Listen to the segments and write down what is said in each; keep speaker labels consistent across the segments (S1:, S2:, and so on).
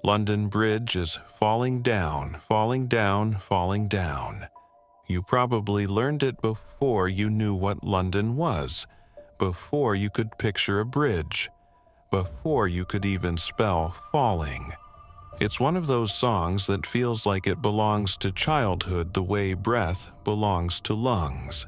S1: London Bridge is falling down, falling down, falling down. You probably learned it before you knew what London was, before you could picture a bridge, before you could even spell falling. It's one of those songs that feels like it belongs to childhood the way breath belongs to lungs.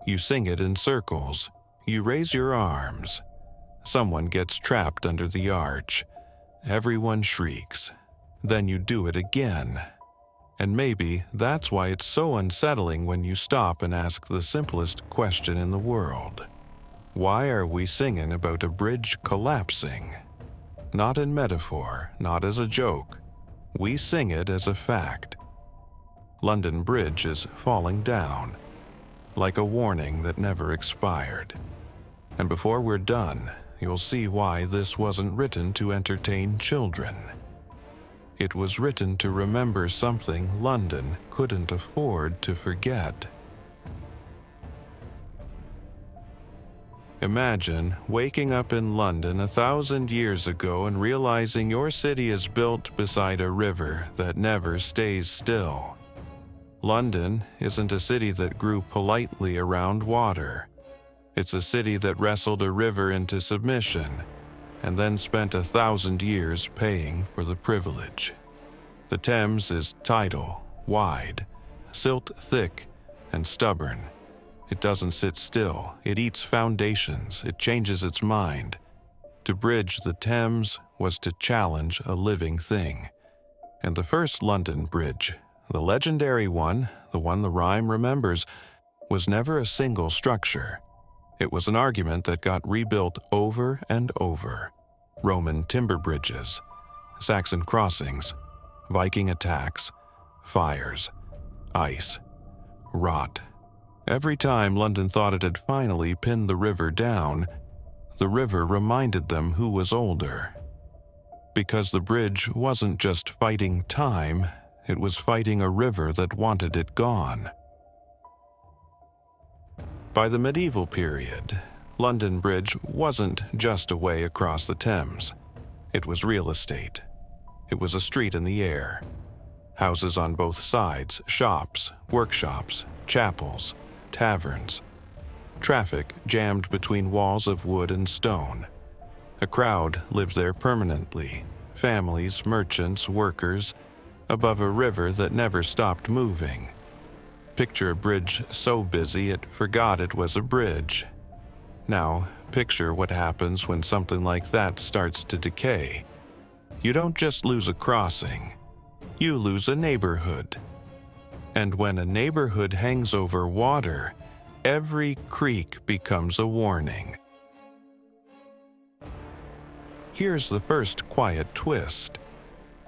S1: You sing it in circles. You raise your arms. Someone gets trapped under the arch. Everyone shrieks. Then you do it again. And maybe that's why it's so unsettling when you stop and ask the simplest question in the world. Why are we singing about a bridge collapsing? Not in metaphor, not as a joke. We sing it as a fact. London Bridge is falling down, like a warning that never expired. And before we're done, you'll see why this wasn't written to entertain children. It was written to remember something London couldn't afford to forget. Imagine waking up in London 1,000 years ago and realizing your city is built beside a river that never stays still. London isn't a city that grew politely around water. It's a city that wrestled a river into submission and then spent 1,000 years paying for the privilege. The Thames is tidal, wide, silt thick, and stubborn. It doesn't sit still. It eats foundations. It changes its mind. To bridge the Thames was to challenge a living thing. And the first London Bridge, the legendary one, the one the rhyme remembers, was never a single structure. It was an argument that got rebuilt over and over. Roman timber bridges, Saxon crossings, Viking attacks, fires, ice, rot. Every time London thought it had finally pinned the river down, the river reminded them who was older. Because the bridge wasn't just fighting time, it was fighting a river that wanted it gone. By the medieval period, London Bridge wasn't just a way across the Thames. It was real estate. It was a street in the air. Houses on both sides, shops, workshops, chapels, taverns. Traffic jammed between walls of wood and stone. A crowd lived there permanently. Families, merchants, workers, above a river that never stopped moving. Picture a bridge so busy it forgot it was a bridge. Now, picture what happens when something like that starts to decay. You don't just lose a crossing, you lose a neighborhood. And when a neighborhood hangs over water, every creek becomes a warning. Here's the first quiet twist.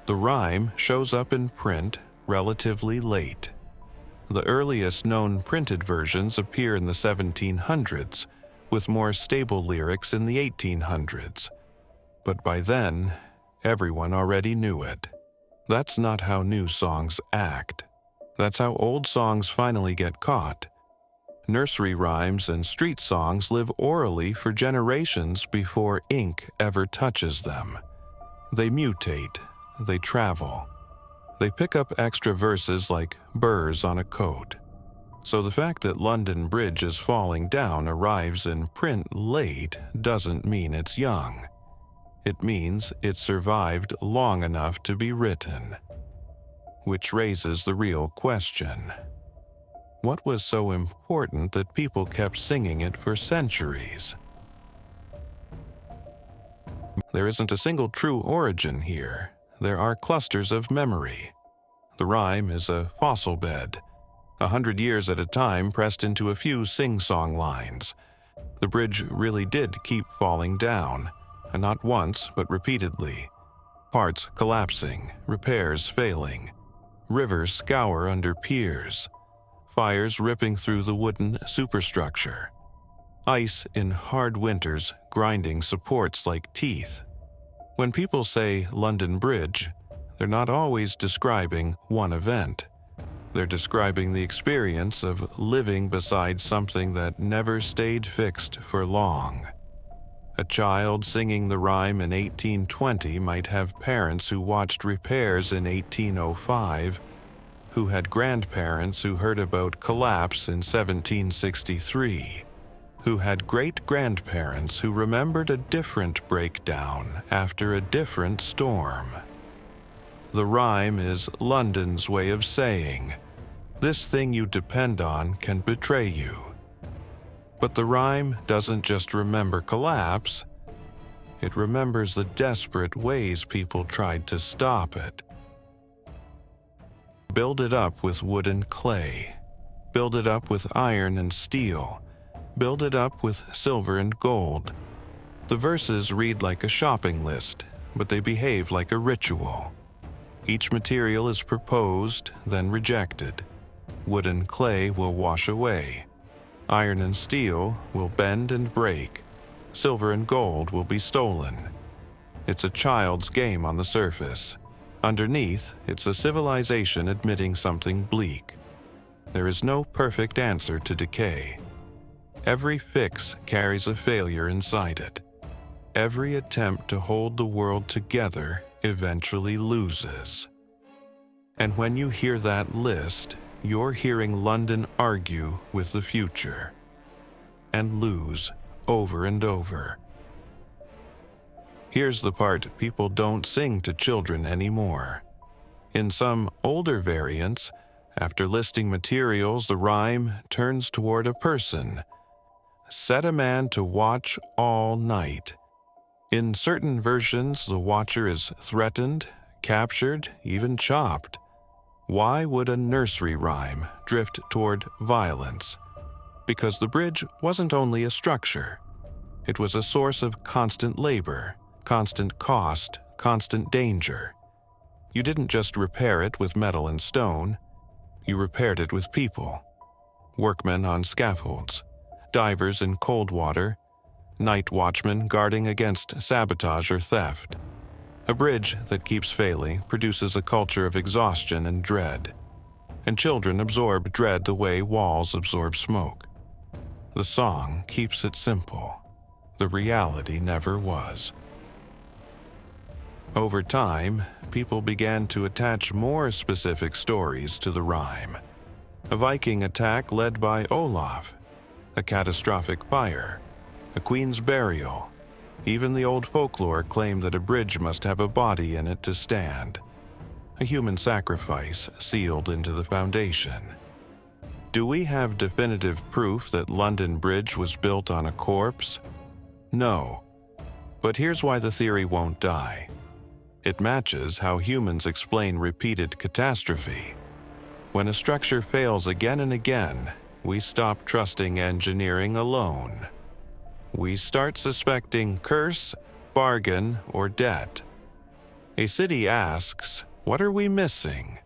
S1: The rhyme shows up in print relatively late. The earliest known printed versions appear in the 1700s, with more stable lyrics in the 1800s. But by then, everyone already knew it. That's not how new songs act. That's how old songs finally get caught. Nursery rhymes and street songs live orally for generations before ink ever touches them. They mutate, they travel. They pick up extra verses like burrs on a coat. So the fact that London Bridge is falling down arrives in print late doesn't mean it's young. It means it survived long enough to be written. Which raises the real question. What was so important that people kept singing it for centuries? There isn't a single true origin here. There are clusters of memory. The rhyme is a fossil bed, 100 years at a time pressed into a few sing-song lines. The bridge really did keep falling down, and not once but repeatedly. Parts collapsing, repairs failing. Rivers scour under piers. Fires ripping through the wooden superstructure. Ice in hard winters grinding supports like teeth. When people say London Bridge, they're not always describing one event. They're describing the experience of living beside something that never stayed fixed for long. A child singing the rhyme in 1820 might have parents who watched repairs in 1805, who had grandparents who heard about collapse in 1763, who had great-grandparents who remembered a different breakdown after a different storm. The rhyme is London's way of saying, "This thing you depend on can betray you." But the rhyme doesn't just remember collapse, it remembers the desperate ways people tried to stop it. Build it up with wood and clay. Build it up with iron and steel. Build it up with silver and gold. The verses read like a shopping list, but they behave like a ritual. Each material is proposed, then rejected. Wood and clay will wash away. Iron and steel will bend and break. Silver and gold will be stolen. It's a child's game on the surface. Underneath, it's a civilization admitting something bleak. There is no perfect answer to decay. Every fix carries a failure inside it. Every attempt to hold the world together eventually loses. And when you hear that list, you're hearing London argue with the future and lose over and over. Here's the part people don't sing to children anymore. In some older variants, after listing materials, the rhyme turns toward a person. Set a man to watch all night. In certain versions, the watcher is threatened, captured, even chopped. Why would a nursery rhyme drift toward violence? Because the bridge wasn't only a structure. It was a source of constant labor, constant cost, constant danger. You didn't just repair it with metal and stone. You repaired it with people. Workmen on scaffolds, divers in cold water, night watchmen guarding against sabotage or theft. A bridge that keeps failing produces a culture of exhaustion and dread. And children absorb dread the way walls absorb smoke. The song keeps it simple. The reality never was. Over time, people began to attach more specific stories to the rhyme. A Viking attack led by Olaf, a catastrophic fire, a queen's burial. Even the old folklore claimed that a bridge must have a body in it to stand. A human sacrifice sealed into the foundation. Do we have definitive proof that London Bridge was built on a corpse? No. But here's why the theory won't die. It matches how humans explain repeated catastrophe. When a structure fails again and again, we stop trusting engineering alone. We start suspecting curse, bargain, or debt. A city asks, "What are we missing?"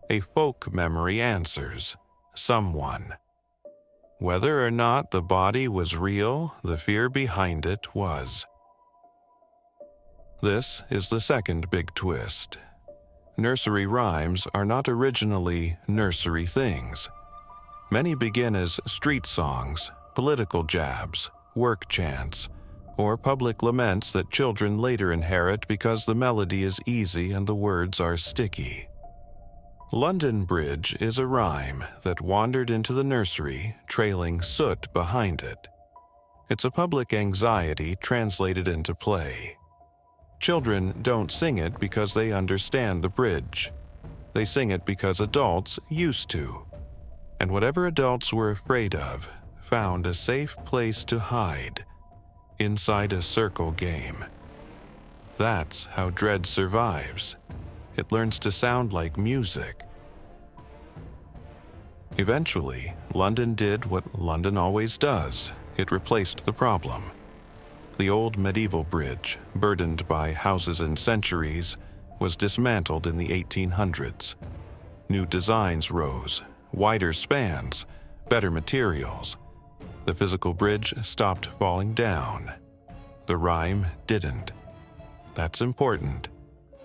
S1: A folk memory answers, "Someone." Whether or not the body was real, the fear behind it was. This is the second big twist. Nursery rhymes are not originally nursery things. Many begin as street songs, political jabs, work chants, or public laments that children later inherit because the melody is easy and the words are sticky. London Bridge is a rhyme that wandered into the nursery, trailing soot behind it. It's a public anxiety translated into play. Children don't sing it because they understand the bridge. They sing it because adults used to. And whatever adults were afraid of found a safe place to hide, inside a circle game. That's how dread survives. It learns to sound like music. Eventually, London did what London always does. It replaced the problem. The old medieval bridge, burdened by houses and centuries, was dismantled in the 1800s. New designs rose, wider spans, better materials. The physical bridge stopped falling down. The rhyme didn't. That's important.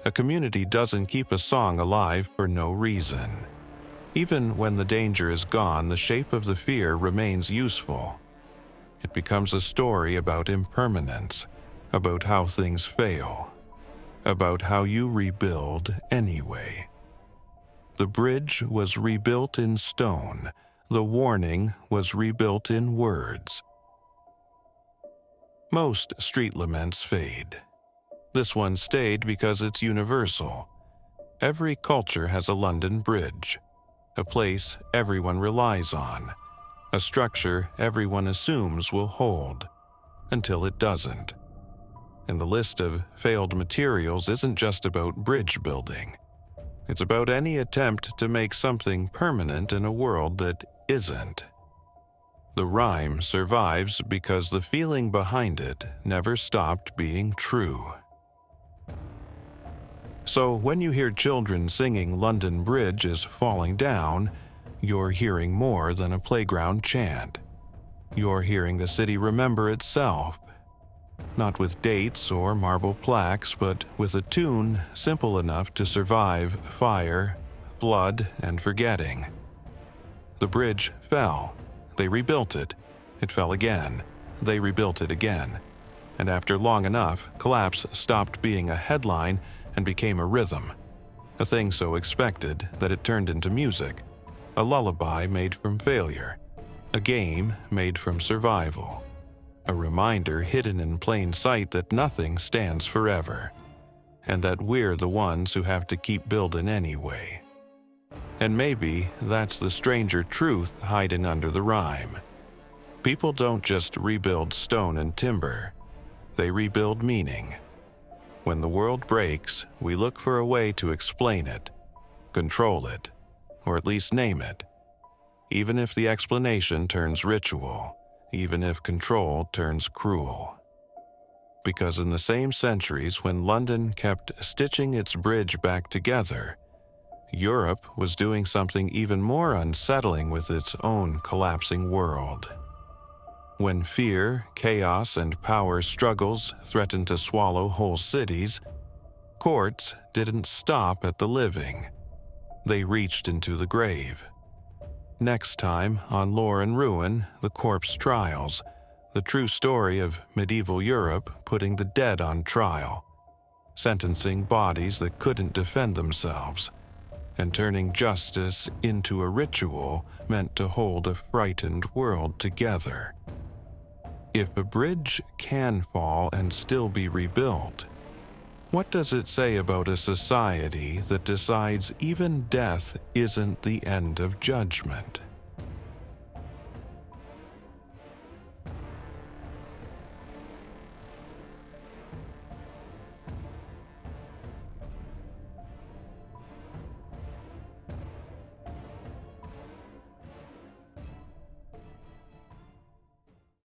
S1: A community doesn't keep a song alive for no reason. Even when the danger is gone, the shape of the fear remains useful. It becomes a story about impermanence, about how things fail, about how you rebuild anyway. The bridge was rebuilt in stone. The warning was rebuilt in words. Most street laments fade. This one stayed because it's universal. Every culture has a London Bridge, a place everyone relies on, a structure everyone assumes will hold, until it doesn't. And the list of failed materials isn't just about bridge building. It's about any attempt to make something permanent in a world that isn't. The rhyme survives because the feeling behind it never stopped being true. So when you hear children singing London Bridge is falling down, you're hearing more than a playground chant. You're hearing the city remember itself. Not with dates or marble plaques, but with a tune simple enough to survive fire, flood, and forgetting. The bridge fell. They rebuilt it. It fell again. They rebuilt it again. And after long enough, collapse stopped being a headline and became a rhythm. A thing so expected that it turned into music. A lullaby made from failure. A game made from survival. A reminder hidden in plain sight that nothing stands forever, and that we're the ones who have to keep building anyway. And maybe that's the stranger truth hiding under the rhyme. People don't just rebuild stone and timber, they rebuild meaning. When the world breaks, we look for a way to explain it, control it, or at least name it, even if the explanation turns ritual. Even if control turns cruel. Because in the same centuries when London kept stitching its bridge back together, Europe was doing something even more unsettling with its own collapsing world. When fear, chaos, and power struggles threatened to swallow whole cities, courts didn't stop at the living. They reached into the grave. Next time on Lore&Ruin, the corpse trials, the true story of medieval Europe putting the dead on trial, sentencing bodies that couldn't defend themselves, and turning justice into a ritual meant to hold a frightened world together. If a bridge can fall and still be rebuilt, what does it say about a society that decides even death isn't the end of judgment?